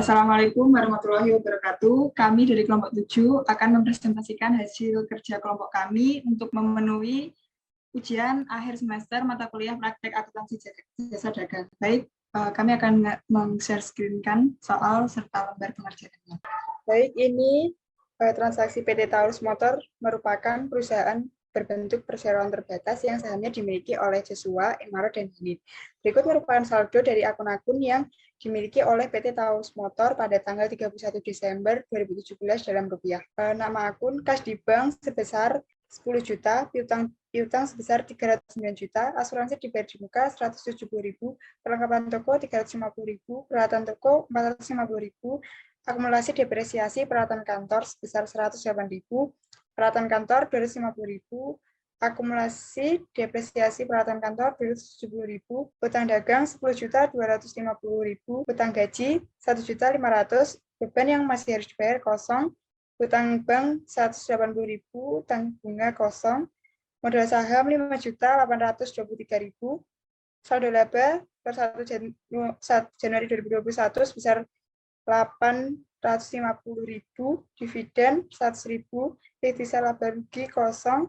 Assalamualaikum warahmatullahi wabarakatuh. Kami dari kelompok 7 akan mempresentasikan hasil kerja kelompok kami untuk memenuhi ujian akhir semester mata kuliah praktek akuntansi jasa dagang. Baik, kami akan meng-share screen-kan soal serta lembar pengerjaannya. Baik, ini transaksi PT Taurus Motor merupakan perusahaan berbentuk perseroan terbatas yang sahamnya dimiliki oleh Joshua, Emaro, dan Hanif. Berikut merupakan saldo dari akun-akun yang dimiliki oleh PT Taurus Motor pada tanggal 31 Desember 2017 dalam rupiah. Nama akun kas di bank sebesar 10 juta, piutang sebesar 309 juta, asuransi dibayar di muka 170.000, perlengkapan toko 350.000, peralatan toko 450.000, akumulasi depresiasi peralatan kantor sebesar 108.000, peralatan kantor 250.000, akumulasi depresiasi peralatan kantor 270.000, utang dagang 10.250.000, utang gaji 1.500.000, beban yang masih harus dibayar kosong, utang bank 180.000, utang bunga kosong, modal saham 5.823.000, saldo laba per 1 Januari 2021 sebesar 850.000, dividen 100.000, sisa laba rugi kosong,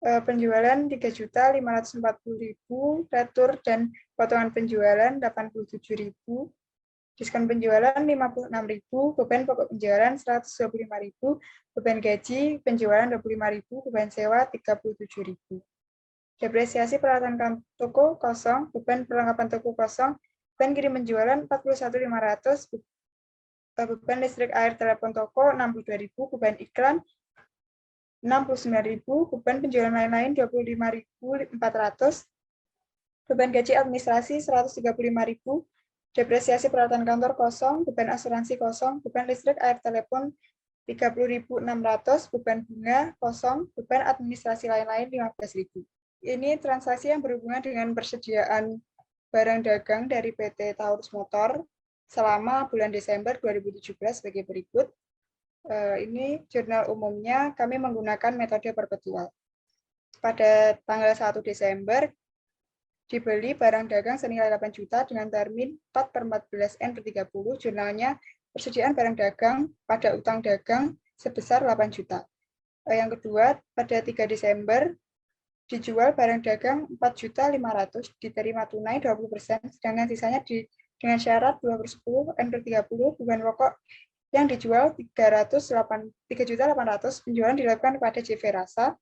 penjualan 3.540.000, retur dan potongan penjualan 87.000, diskon penjualan 56.000, beban pokok penjualan 125.000, beban gaji penjualan 25.000, beban sewa 37.000. Depresiasi peralatan toko kosong, beban perlengkapan toko kosong, beban kirim penjualan 41.500, beban listrik air telepon toko 62.000, beban iklan 69.000, beban penjualan lain-lain 25.400, beban gaji administrasi 135.000, depresiasi peralatan kantor kosong, beban asuransi kosong, beban listrik air telepon 30.600, beban bunga kosong, beban administrasi lain-lain 15.000. Ini transaksi yang berhubungan dengan persediaan barang dagang dari PT Taurus Motor selama bulan Desember 2017 sebagai berikut. Ini jurnal umumnya kami menggunakan metode perpetual. Pada tanggal 1 Desember, dibeli barang dagang senilai 8 juta dengan termin 4/14/30. Jurnalnya persediaan barang dagang pada utang dagang sebesar 8 juta. Yang kedua, pada 3 Desember, dijual barang dagang 4.500.000, diterima tunai 20%, sedangkan sisanya dengan syarat 2/10/30, beban pokok yang dijual 3.800.000, penjualan dilakukan kepada JV Rasa,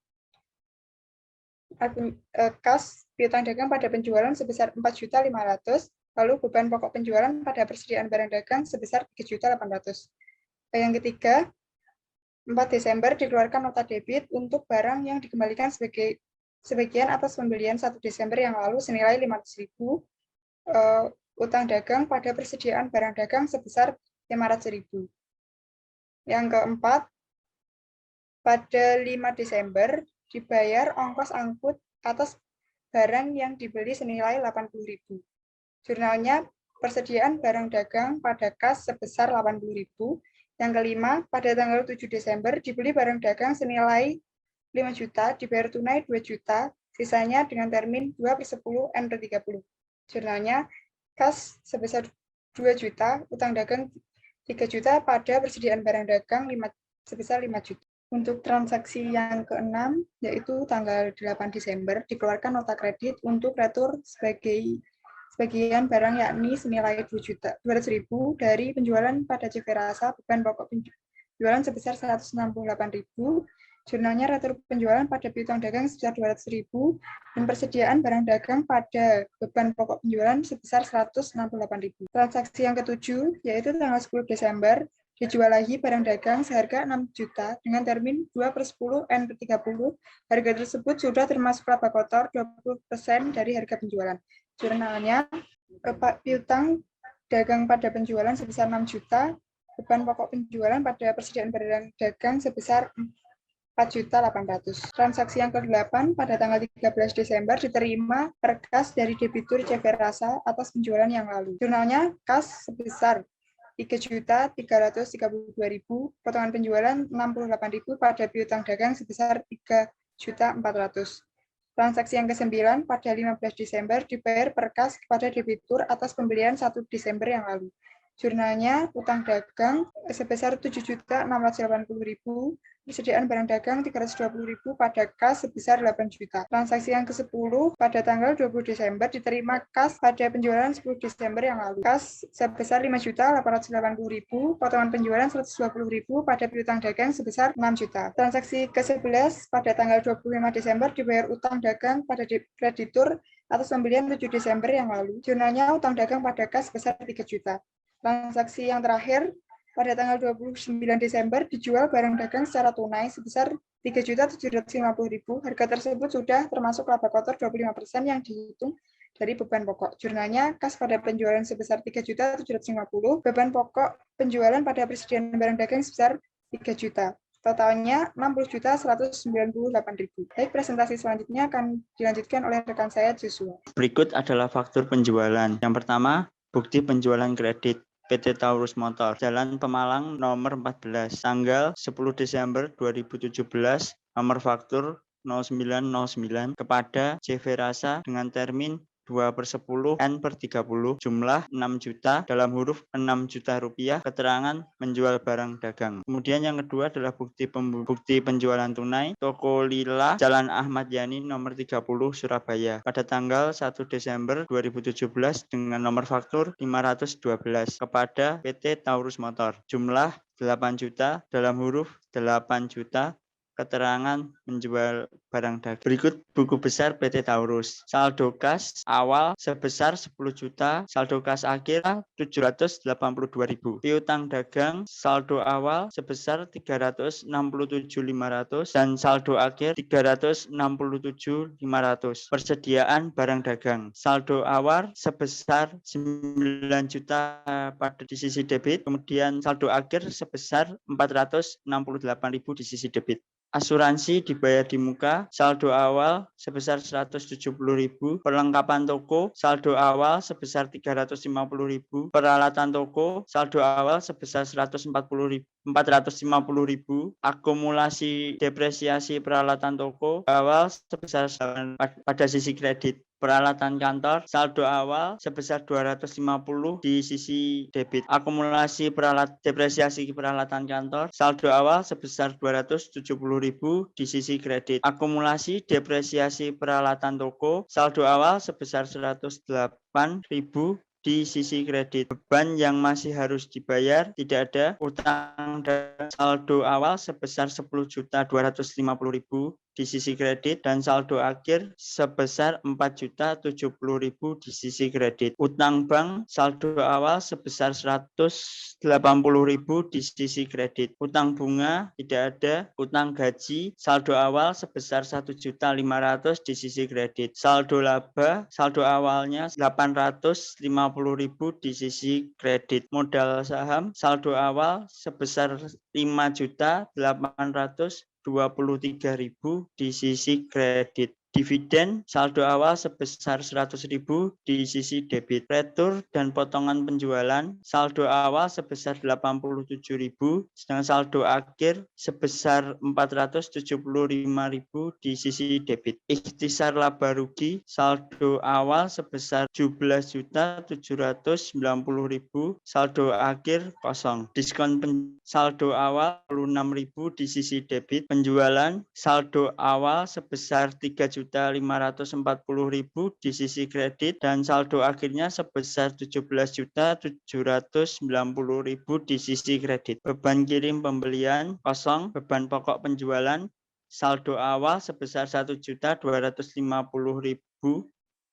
kas piutang dagang pada penjualan sebesar 4.500.000, lalu beban pokok penjualan pada persediaan barang dagang sebesar 3.800.000. Yang ketiga, 4 Desember dikeluarkan nota debit untuk barang yang dikembalikan sebagian atas pembelian 1 Desember yang lalu senilai 500.000, utang dagang pada persediaan barang dagang sebesar 500.000. Yang keempat, pada 5 Desember dibayar ongkos angkut atas barang yang dibeli senilai 80.000. Jurnalnya persediaan barang dagang pada kas sebesar 80.000. Yang kelima, pada tanggal 7 Desember dibeli barang dagang senilai 5 juta, dibayar tunai 2 juta, sisanya dengan termin 2/10/30. Jurnalnya kas sebesar 2 juta, utang dagang 3 juta pada persediaan barang dagang sebesar 5 juta. Untuk transaksi yang keenam, yaitu tanggal 8 Desember, dikeluarkan nota kredit untuk retur sebagian barang yakni senilai 200.000 dari penjualan pada JV Rasa, beban pokok penjualan sebesar 168.000, jurnalnya retur penjualan pada piutang dagang sebesar 200.000, dan persediaan barang dagang pada beban pokok penjualan sebesar 168.000. Transaksi yang ketujuh, yaitu tanggal 10 Desember, dijual lagi barang dagang seharga 6 juta dengan termin 2/10/30. Harga tersebut sudah termasuk laba kotor 20% dari harga penjualan. Jurnalnya, piutang dagang pada penjualan sebesar 6 juta, beban pokok penjualan pada persediaan barang dagang sebesar 4.800.000. Transaksi yang ke-8 pada tanggal 13 Desember diterima perkas dari debitur JV Rasa atas penjualan yang lalu. Jurnalnya kas sebesar 3.332.000, potongan penjualan 68.000 pada piutang dagang sebesar 3.400.000. Transaksi yang ke-9 pada 15 Desember dibayar perkas kepada debitur atas pembelian 1 Desember yang lalu. Jurnalnya utang dagang sebesar 7.680.000, persediaan barang dagang 320.000 pada kas sebesar 8 juta. Transaksi yang ke-10 pada tanggal 20 Desember diterima kas pada penjualan 10 Desember yang lalu. Kas sebesar 5.880.000, potongan penjualan 120.000 pada piutang dagang sebesar 6 juta. Transaksi ke-11 pada tanggal 25 Desember dibayar utang dagang pada kreditur atas pembelian 7 Desember yang lalu. Jurnalnya utang dagang pada kas sebesar 3 juta. Transaksi yang terakhir, pada tanggal 29 Desember dijual barang dagang secara tunai sebesar 3.750.000. Harga tersebut sudah termasuk laba kotor 25% yang dihitung dari beban pokok. Jurnalnya kas pada penjualan sebesar 3.750, beban pokok penjualan pada persediaan barang dagang sebesar 3 juta. Totalnya 60.198.000. Baik, presentasi selanjutnya akan dilanjutkan oleh rekan saya, Joshua. Berikut adalah faktur penjualan. Yang pertama, bukti penjualan kredit. PT Taurus Motor, Jalan Pemalang nomor 14, tanggal 10 Desember 2017, nomor faktur 0909 kepada CV Rasa dengan termin 2/10 N/30, jumlah 6 juta dalam huruf 6 juta rupiah, keterangan menjual barang dagang. Kemudian yang kedua adalah bukti penjualan tunai, Toko Lila, Jalan Ahmad Yani nomor 30, Surabaya, pada tanggal 1 Desember 2017 dengan nomor faktur 512 kepada PT Taurus Motor, jumlah 8 juta dalam huruf 8 juta, keterangan menjual barang dagang. Berikut buku besar PT Taurus. Saldo kas awal sebesar 10 juta, saldo kas akhir 782.000. Piutang dagang saldo awal sebesar 367.500 dan saldo akhir 367.500. Persediaan barang dagang. Saldo awal sebesar 9 juta pada di sisi debit, kemudian saldo akhir sebesar 468.000 di sisi debit. Asuransi dibayar di muka, saldo awal sebesar 170.000, perlengkapan toko, saldo awal sebesar 350.000, peralatan toko, saldo awal sebesar 450.000, akumulasi depresiasi peralatan toko, awal sebesar pada sisi kredit. Peralatan kantor, saldo awal sebesar 250 di sisi debit. Akumulasi depresiasi peralatan kantor, saldo awal sebesar 270.000 di sisi kredit. Akumulasi depresiasi peralatan toko, saldo awal sebesar 108.000 di sisi kredit. Beban yang masih harus dibayar tidak ada. Utang dan saldo awal sebesar 10.250.000 di sisi kredit dan saldo akhir sebesar 4.070.000 di sisi kredit. Utang bank saldo awal sebesar 180.000 di sisi kredit. Utang bunga tidak ada. Utang gaji saldo awal sebesar 1.500.000 di sisi kredit. Saldo laba saldo awalnya 850.000 di sisi kredit. Modal saham saldo awal sebesar 5.823.000 di sisi kredit. Dividen saldo awal sebesar 100.000 di sisi debit. Retur dan potongan penjualan saldo awal sebesar 87.000 sedangkan saldo akhir sebesar 475.000 di sisi debit. Ikhtisar laba rugi saldo awal sebesar 17.790.000, saldo akhir kosong. Diskon saldo awal 6.000 di sisi debit. Penjualan saldo awal sebesar 3.540.000 di sisi kredit dan saldo akhirnya sebesar 17.790.000 di sisi kredit. Beban kirim pembelian kosong. Beban pokok penjualan saldo awal sebesar 1.250.000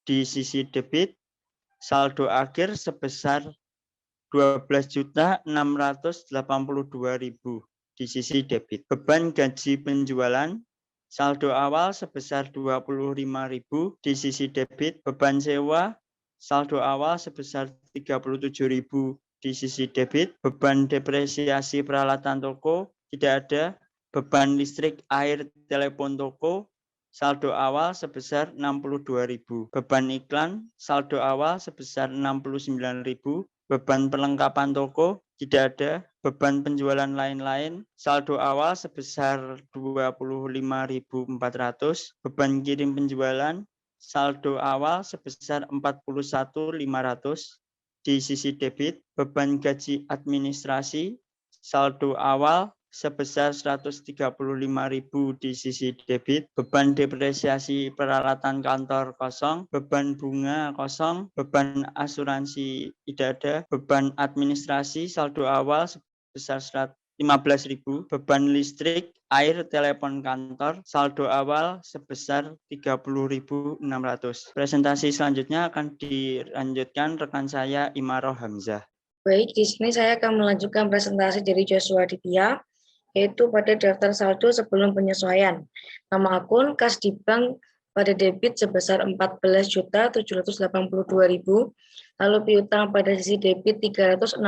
di sisi debit. Saldo akhir sebesar 12.682.000 di sisi debit. Beban gaji penjualan saldo awal sebesar 25.000 di sisi debit. Beban sewa saldo awal sebesar 37.000 di sisi debit. Beban depresiasi peralatan toko tidak ada. Beban listrik, air, telepon toko saldo awal sebesar 62.000. Beban iklan saldo awal sebesar 69.000. Beban perlengkapan toko tidak ada. Beban penjualan lain-lain saldo awal sebesar 25.400. Beban kirim penjualan saldo awal sebesar 41.500. di sisi debit, beban gaji administrasi saldo awal sebesar 135.000 di sisi debit, beban depresiasi peralatan kantor kosong, beban bunga kosong, beban asuransi tidak ada, beban administrasi saldo awal sebesar 15.000, beban listrik, air, telepon kantor, saldo awal sebesar 30.600. Presentasi selanjutnya akan dilanjutkan rekan saya Imaroh Hamzah. Baik, di sini saya akan melanjutkan presentasi dari Joshua Aditya, yaitu pada daftar saldo sebelum penyesuaian. Nama akun kas di bank pada debit sebesar 14.782.000, lalu piutang pada sisi debit 367.500,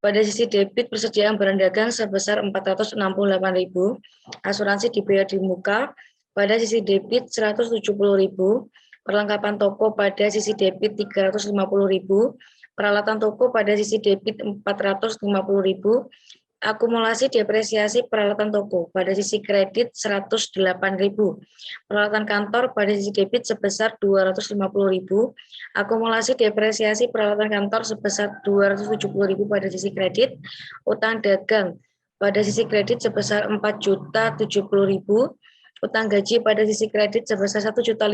pada sisi debit persediaan barang dagang sebesar 468.000, asuransi dibayar di muka pada sisi debit 170.000, perlengkapan toko pada sisi debit 350.000, peralatan toko pada sisi debit 450.000, akumulasi depresiasi peralatan toko pada sisi kredit 108.000, peralatan kantor pada sisi debit sebesar 250.000, akumulasi depresiasi peralatan kantor sebesar 270.000 pada sisi kredit, utang dagang pada sisi kredit sebesar 4.070.000, utang gaji pada sisi kredit sebesar 1.500.000,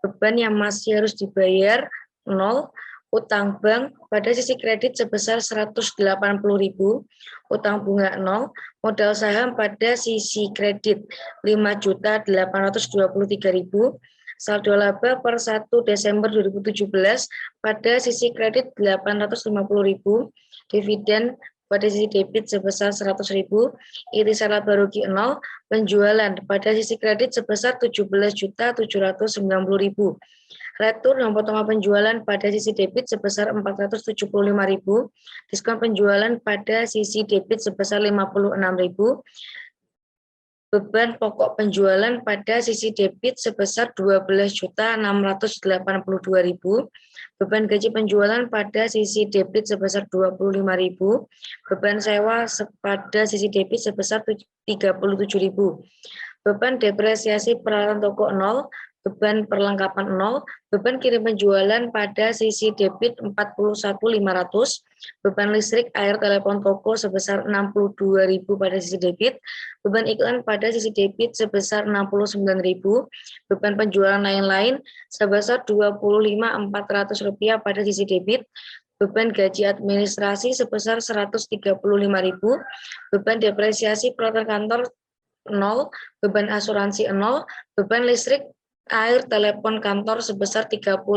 beban yang masih harus dibayar 0, utang bank pada sisi kredit sebesar 180.000, utang bunga 0, modal saham pada sisi kredit 5.823.000, saldo laba per 1 Desember 2017 pada sisi kredit 850.000, dividen pada sisi debit sebesar 100.000, irisan laba rugi 0, penjualan pada sisi kredit sebesar 17.790.000. Retur dan potongan penjualan pada sisi debit sebesar 475.000, diskon penjualan pada sisi debit sebesar 56.000, beban pokok penjualan pada sisi debit sebesar 12.682.000, beban gaji penjualan pada sisi debit sebesar 25.000, beban sewa pada sisi debit sebesar 37.000, beban depresiasi peralatan toko 0, beban perlengkapan 0, beban kirim penjualan pada sisi debit 41.500, beban listrik, air, telepon toko sebesar 62.000 pada sisi debit, beban iklan pada sisi debit sebesar 69.000, beban penjualan lain-lain sebesar 25.400 rupiah pada sisi debit, beban gaji administrasi sebesar 135.000, beban depresiasi peralatan kantor 0, beban asuransi 0, beban listrik, air, telepon kantor sebesar 30.600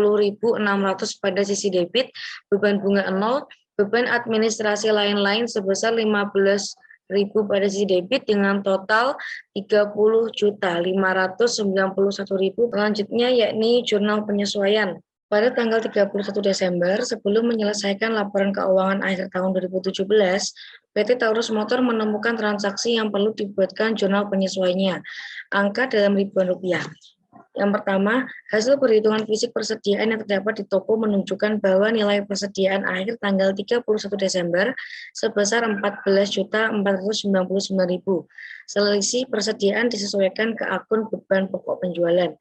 pada sisi debit, beban bunga 0, beban administrasi lain-lain sebesar 15.000 pada sisi debit dengan total 30.591.000. Selanjutnya yakni jurnal penyesuaian. Pada tanggal 31 Desember, sebelum menyelesaikan laporan keuangan akhir tahun 2017, PT Taurus Motor menemukan transaksi yang perlu dibuatkan jurnal penyesuaiannya, angka dalam ribuan rupiah. Yang pertama, hasil perhitungan fisik persediaan yang terdapat di toko menunjukkan bahwa nilai persediaan akhir tanggal 31 Desember sebesar 14.499.000. Selisih persediaan disesuaikan ke akun beban pokok penjualan,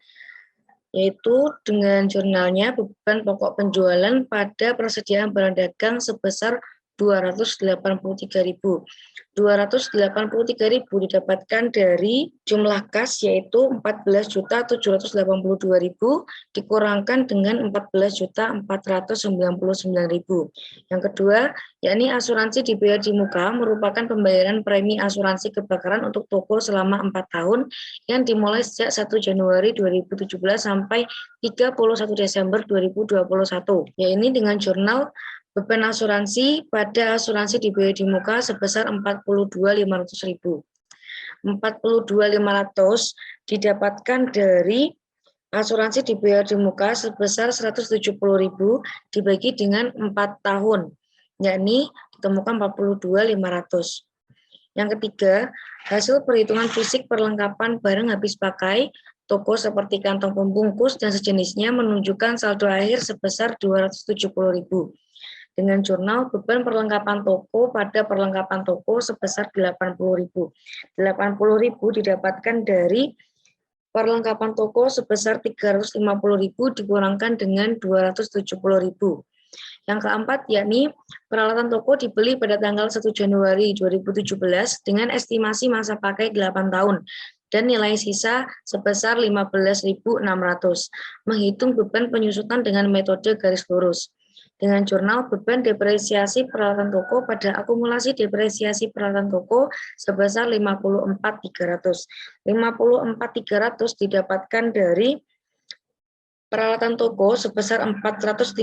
yaitu dengan jurnalnya beban pokok penjualan pada persediaan barang dagang sebesar 283.000. 283.000 didapatkan dari jumlah kas yaitu 14.782.000 dikurangkan dengan 14.499.000. Yang kedua, yakni asuransi dibayar di muka merupakan pembayaran premi asuransi kebakaran untuk toko selama 4 tahun yang dimulai sejak 1 Januari 2017 sampai 31 Desember 2021. Yakni dengan jurnal beban asuransi pada asuransi dibayar di muka sebesar 42.500.000. 42.500 didapatkan dari asuransi dibayar di muka sebesar 170.000 dibagi dengan 4 tahun, yakni ditemukan 42.500. Yang ketiga, hasil perhitungan fisik perlengkapan barang habis pakai toko seperti kantong pembungkus dan sejenisnya menunjukkan saldo akhir sebesar 270.000. Dengan jurnal beban perlengkapan toko pada perlengkapan toko sebesar 80.000. 80.000 didapatkan dari perlengkapan toko sebesar 350.000 dikurangkan dengan 270.000. Yang keempat, yakni peralatan toko dibeli pada tanggal 1 Januari 2017 dengan estimasi masa pakai 8 tahun dan nilai sisa sebesar 15.600. Menghitung beban penyusutan dengan metode garis lurus. Dengan jurnal beban depresiasi peralatan toko pada akumulasi depresiasi peralatan toko sebesar 54.300. 54.300 didapatkan dari peralatan toko sebesar 450.000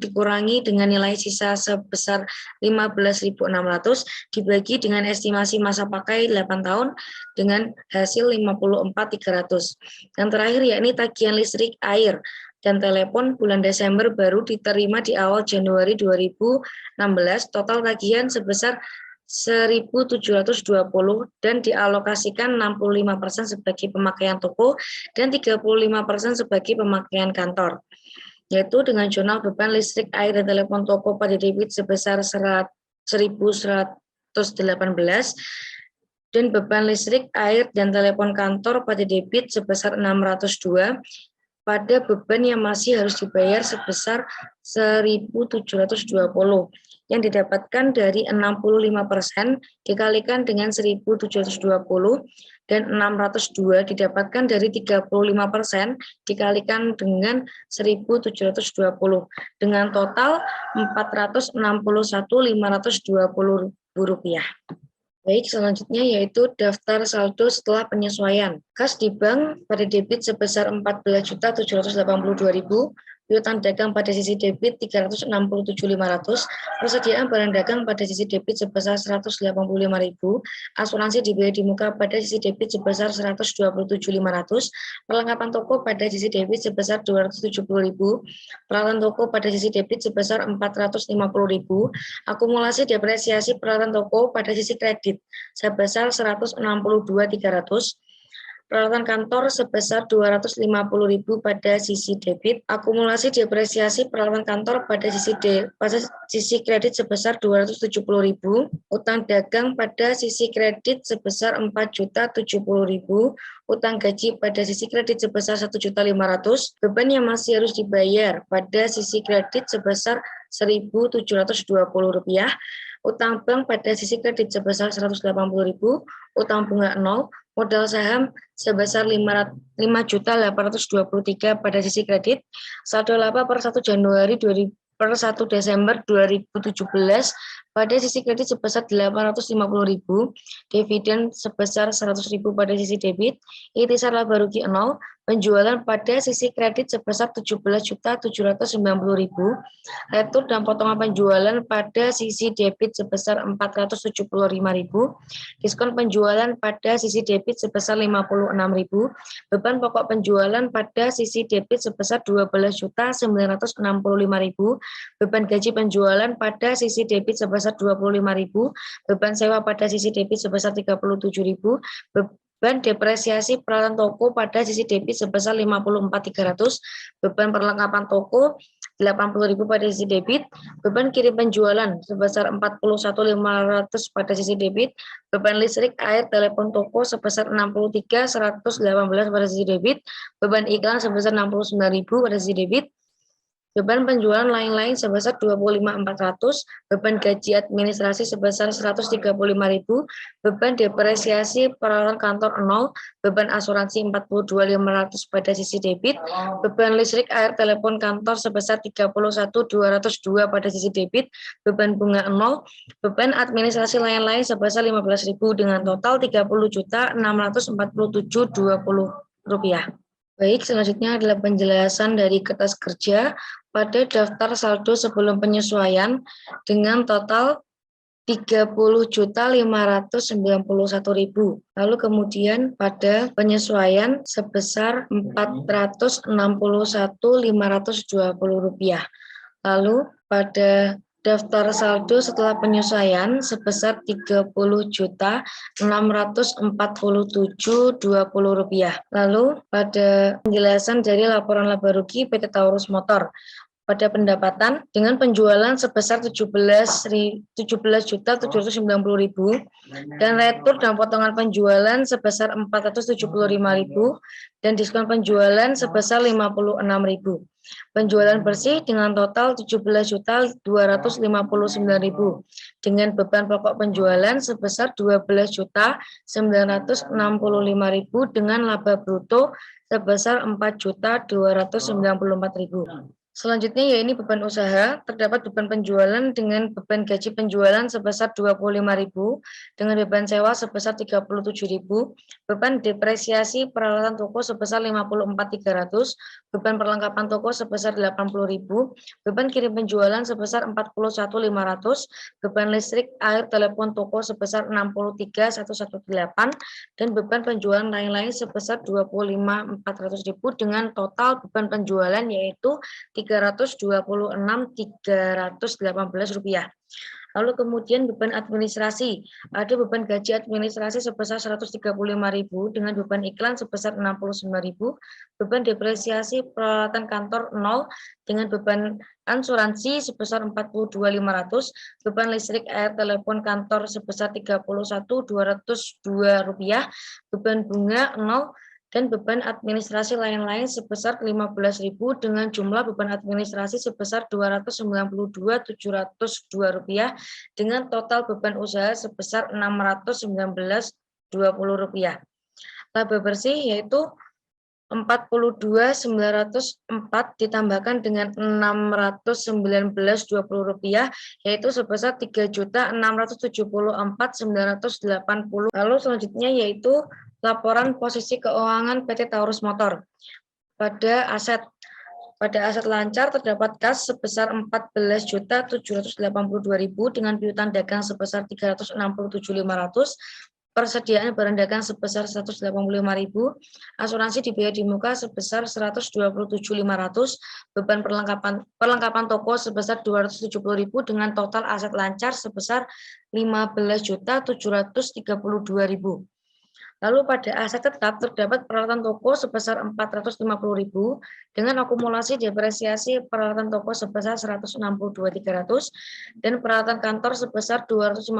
dikurangi dengan nilai sisa sebesar 15.600 dibagi dengan estimasi masa pakai 8 tahun dengan hasil 54.300. Yang terakhir yakni tagihan listrik, air, dan telepon bulan Desember baru diterima di awal Januari 2016, total tagihan sebesar 1.720 dan dialokasikan 65% sebagai pemakaian toko dan 35% sebagai pemakaian kantor. Yaitu dengan jurnal beban listrik, air, dan telepon toko pada debit sebesar 1.118 dan beban listrik, air, dan telepon kantor pada debit sebesar 602 pada beban yang masih harus dibayar sebesar 1.720 yang didapatkan dari 65% dikalikan dengan 1.720 dan 602 didapatkan dari 35% dikalikan dengan 1.720 dengan total 461.520 rupiah. Baik, selanjutnya yaitu daftar saldo setelah penyesuaian. Kas di bank pada debit sebesar 14.782.000, piutang dagang pada sisi debit 367.500, persediaan barang dagang pada sisi debit sebesar 185.000, asuransi dibayar di muka pada sisi debit sebesar 127.500, perlengkapan toko pada sisi debit sebesar 270.000, peralatan toko pada sisi debit sebesar 450.000, akumulasi depresiasi peralatan toko pada sisi kredit sebesar 162.300, peralatan kantor sebesar 250.000 pada sisi debit, akumulasi depresiasi peralatan kantor pada sisi kredit sebesar 270.000, utang dagang pada sisi kredit sebesar 4.070.000, utang gaji pada sisi kredit sebesar 1.500.000, beban yang masih harus dibayar pada sisi kredit sebesar 1.720 rupiah, utang bank pada sisi kredit sebesar 180.000, utang bunga 0, modal saham sebesar 5.823 pada sisi kredit, saldo laba per 1 Desember 2017 pada sisi kredit sebesar 850.000, dividen sebesar 100.000 pada sisi debit, ikhtisar laba rugi 0, penjualan pada sisi kredit sebesar 17.790.000, retur dan potongan penjualan pada sisi debit sebesar 475.000, diskon penjualan pada sisi debit sebesar 56.000, beban pokok penjualan pada sisi debit sebesar 12.965.000, beban gaji penjualan pada sisi debit sebesar 25.000, beban sewa pada sisi debit sebesar 37.000, beban depresiasi peralatan toko pada sisi debit sebesar 54.300, beban perlengkapan toko 80.000 pada sisi debit, beban kirim penjualan sebesar 41.500 pada sisi debit, beban listrik, air, telepon toko sebesar 63.118 pada sisi debit, beban iklan sebesar 69.000 pada sisi debit, beban penjualan lain-lain sebesar 25.400, beban gaji administrasi sebesar 135.000, beban depresiasi peralatan kantor 0, beban asuransi 42.500 pada sisi debit, beban listrik, air, telepon kantor sebesar 31.202 pada sisi debit, beban bunga 0, beban administrasi lain-lain sebesar 15.000 dengan total 30.647.20 rupiah. Baik, selanjutnya adalah penjelasan dari kertas kerja pada daftar saldo sebelum penyesuaian dengan total 30.591.000. Lalu kemudian pada penyesuaian sebesar 461.520 rupiah. Lalu pada daftar saldo setelah penyesuaian sebesar 30.647.20 rupiah. Lalu pada penjelasan dari laporan laba rugi PT Taurus Motor pada pendapatan dengan penjualan sebesar 17.790.000 dan retur dan potongan penjualan sebesar 475.000 dan diskon penjualan sebesar 56.000. Penjualan bersih dengan total 17.259.000 dengan beban pokok penjualan sebesar 12.965.000 dengan laba bruto sebesar 4.294.000. Selanjutnya yaitu beban usaha, terdapat beban penjualan dengan beban gaji penjualan sebesar 25.000 dengan beban sewa sebesar 37.000, beban depresiasi peralatan toko sebesar 54.300, beban perlengkapan toko sebesar 80.000, beban kirim penjualan sebesar 41.500, beban listrik, air, telepon toko sebesar 63.118 dan beban penjualan lain-lain sebesar 25.400.000 dengan total beban penjualan yaitu Rp326.318. Lalu kemudian beban administrasi. Ada beban gaji administrasi sebesar 135.000 dengan beban iklan sebesar 69.000, beban depresiasi peralatan kantor 0 dengan beban asuransi sebesar 42.500, beban listrik, air, telepon kantor sebesar 31.202 rupiah, beban bunga 0 dan beban administrasi lain-lain sebesar 15.000 dengan jumlah beban administrasi sebesar Rp292.702 dengan total beban usaha sebesar Rp619.20. Laba bersih yaitu 42.904 ditambahkan dengan Rp619.20 yaitu sebesar Rp3.674.980. Lalu selanjutnya yaitu laporan posisi keuangan PT Taurus Motor. Pada aset lancar terdapat kas sebesar 14.782.000 dengan piutang dagang sebesar 367.500, persediaan barang dagang sebesar 185.000, asuransi dibiaya di muka sebesar 127.500, beban perlengkapan toko sebesar 270.000 dengan total aset lancar sebesar 15.732.000. Lalu pada aset tetap terdapat peralatan toko sebesar 450.000 dengan akumulasi depresiasi peralatan toko sebesar 162.300 dan peralatan kantor sebesar 250.000,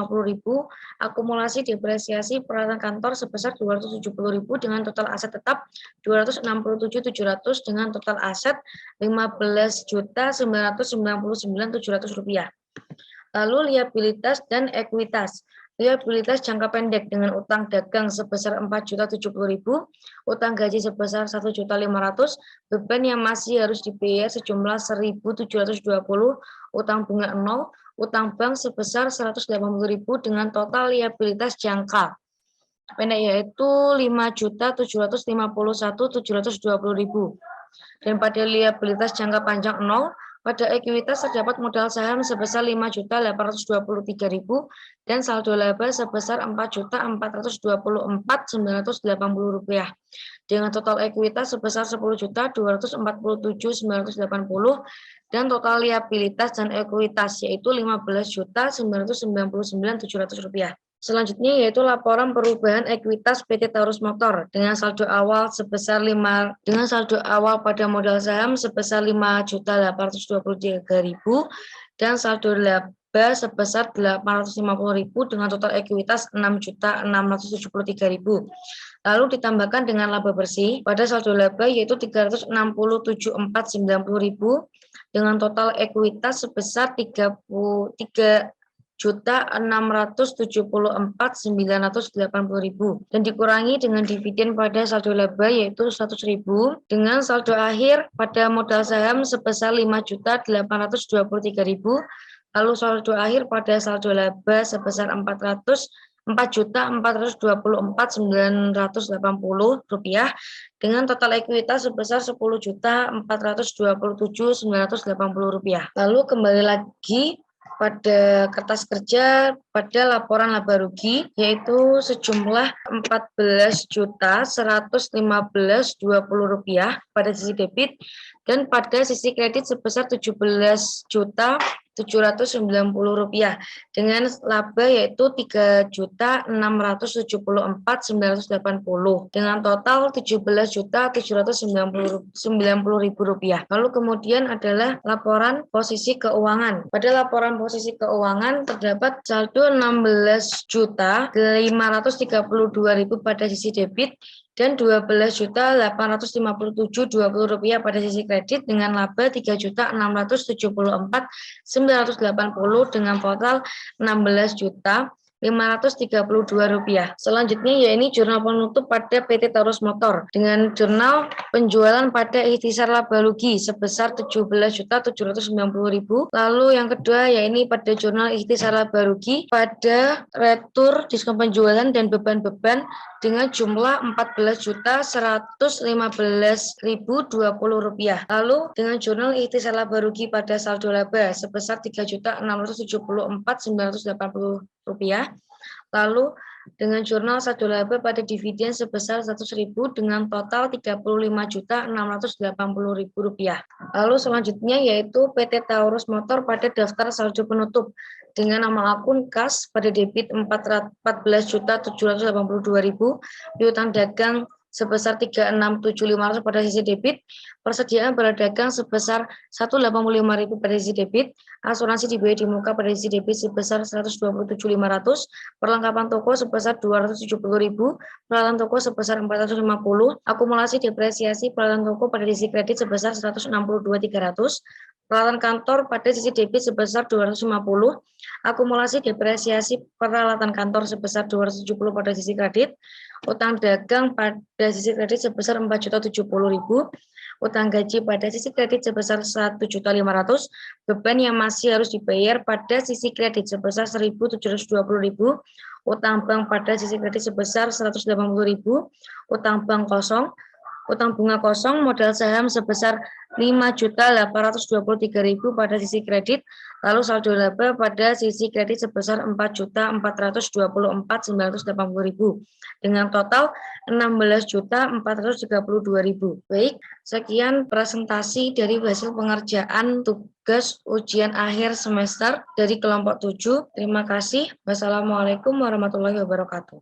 akumulasi depresiasi peralatan kantor sebesar 270.000 dengan total aset tetap 267.700 dengan total aset 15.999.700 rupiah. Lalu liabilitas dan ekuitas. Liabilitas jangka pendek dengan utang dagang sebesar 4.070.000, utang gaji sebesar 1.500.000, beban yang masih harus dibayar sejumlah 1.720, utang bunga 0, utang bank sebesar 180.000 dengan total liabilitas jangka pendek yaitu 5.751.720.000. Dan pada liabilitas jangka panjang 0, pada ekuitas terdapat modal saham sebesar 5.823.000 dan saldo laba sebesar 4.424.980 rupiah. Dengan total ekuitas sebesar 10.247.980 dan total liabilitas dan ekuitas yaitu 15.999.700 rupiah. Selanjutnya yaitu laporan perubahan ekuitas PT Taurus Motor dengan saldo awal pada modal saham sebesar 5.823.000 dan saldo laba sebesar 850.000 dengan total ekuitas 6.673.000. Lalu ditambahkan dengan laba bersih pada saldo laba yaitu 367.490.000 dengan total ekuitas sebesar 3.674.980.000 dan dikurangi dengan dividen pada saldo laba yaitu 100.000 dengan saldo akhir pada modal saham sebesar 5.823.000, lalu saldo akhir pada saldo laba sebesar 4.424.980 rupiah dengan total ekuitas sebesar 10.427.980 rupiah. Lalu kembali lagi pada kertas kerja pada laporan laba rugi yaitu sejumlah 14.115.20 rupiah pada sisi debit dan pada sisi kredit sebesar 17.000.000 Rp7.790.000 dengan laba yaitu Rp3.674.980 dengan total Rp17.790.000. Lalu kemudian adalah laporan posisi keuangan. Pada laporan posisi keuangan terdapat saldo Rp16.532.000 pada sisi debit dan Rp12.857.20 pada sisi kredit dengan laba Rp3.674.980 dengan total Rp16.532. Selanjutnya yaitu jurnal penutup pada PT Taurus Motor dengan jurnal penjualan pada ikhtisar laba rugi sebesar Rp17.790.000. Lalu yang kedua yaitu pada jurnal ikhtisar laba rugi pada retur diskon penjualan dan beban-beban dengan jumlah Rp14.115.020. Lalu dengan jurnal ikhtisar laba rugi pada saldo laba sebesar Rp3.674.980. Lalu dengan jurnal saldo laba pada dividen sebesar Rp100.000 dengan total Rp35.680.000. Lalu selanjutnya yaitu PT Taurus Motor pada daftar saldo penutup dengan nama akun kas pada debit Rp14.782.000, piutang dagang sebesar Rp36.750 pada sisi debit, persediaan barang dagang sebesar Rp185.000 pada sisi debit, asuransi dibayar di muka pada sisi debit sebesar Rp127.500, perlengkapan toko sebesar Rp270.000, peralatan toko sebesar Rp450, akumulasi depresiasi peralatan toko pada sisi kredit sebesar Rp162.300, peralatan kantor pada sisi debit sebesar Rp250, akumulasi depresiasi peralatan kantor sebesar Rp270 pada sisi kredit, utang dagang pada sisi kredit sebesar Rp4.070.000, utang gaji pada sisi kredit sebesar Rp1.500.000, beban yang masih harus dibayar pada sisi kredit sebesar Rp1.720.000, utang bank pada sisi kredit sebesar Rp180.000, utang bank kosong, utang bunga kosong, modal saham sebesar Rp5.823.000 pada sisi kredit, lalu saldo laba pada sisi kredit sebesar Rp4.424.980.000 dengan total Rp16.432.000. Baik, sekian presentasi dari hasil pengerjaan tugas ujian akhir semester dari kelompok 7. Terima kasih. Wassalamualaikum warahmatullahi wabarakatuh.